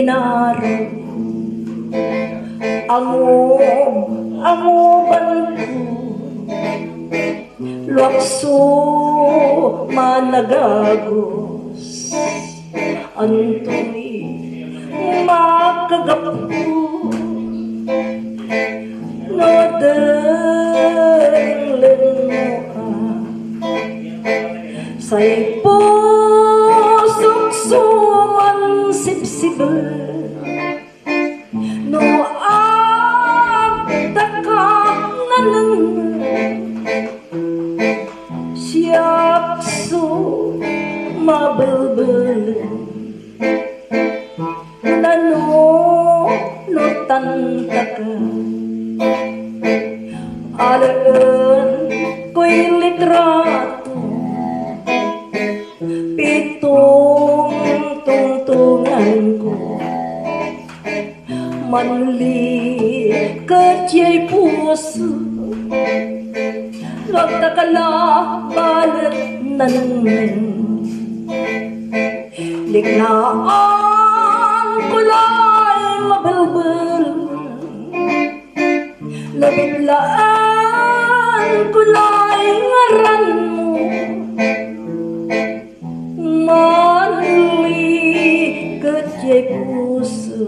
inaraw. Amo banko luakso managagos antoy makagapu no denglen say pusok suman sipsibel no agtaka naneng siap so mabelbel nano no tantaka aleen ko'y litrato pitong tungtungan ko manli kecil puso nagtakala balat naneng liknaan kulay mabelbel labitlaan kulay ngaran mo manli kecil puso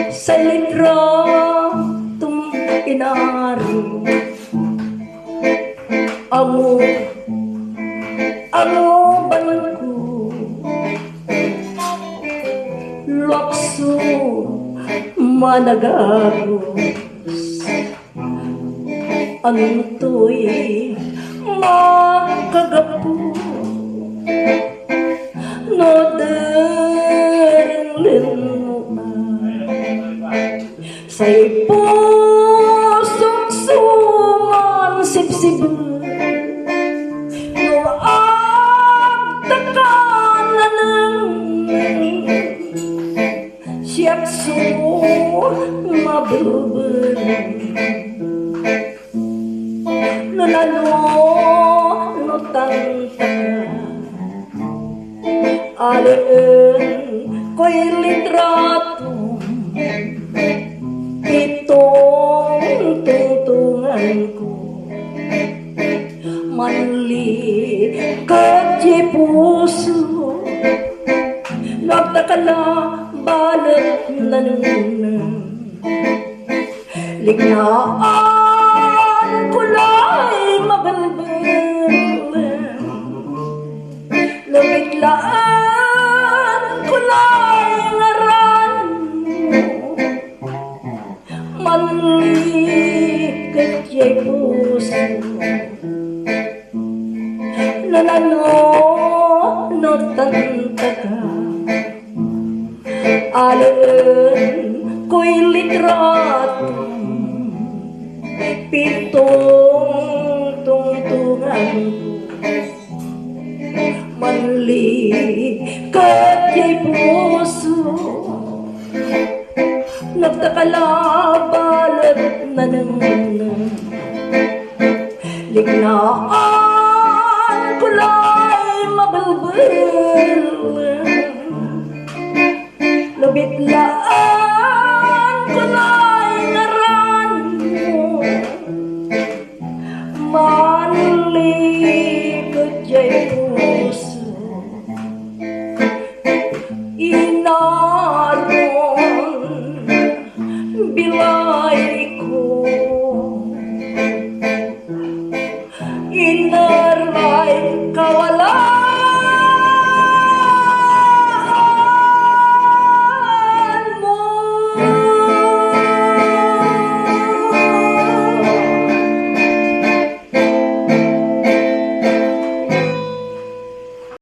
sa litra tung inari amo banko luakso managagos antoy makagapu no denglen say pusok suman sipsibel no agtakan naneng siap so mabelbel no tantaka aleen ko'y litrato pitong tungtungan ko manli kecil puso nagtakala balat naneng liknaan kulay mabelbel labitlaan kulay ngaran manli kecil puso nanano no tantaka aleen ko'y litrato pitong tungtungan manli kecil puso nagtakala balat naneng liknaan kulay mabelbel labitlaan kulay ngaran mo manli kecil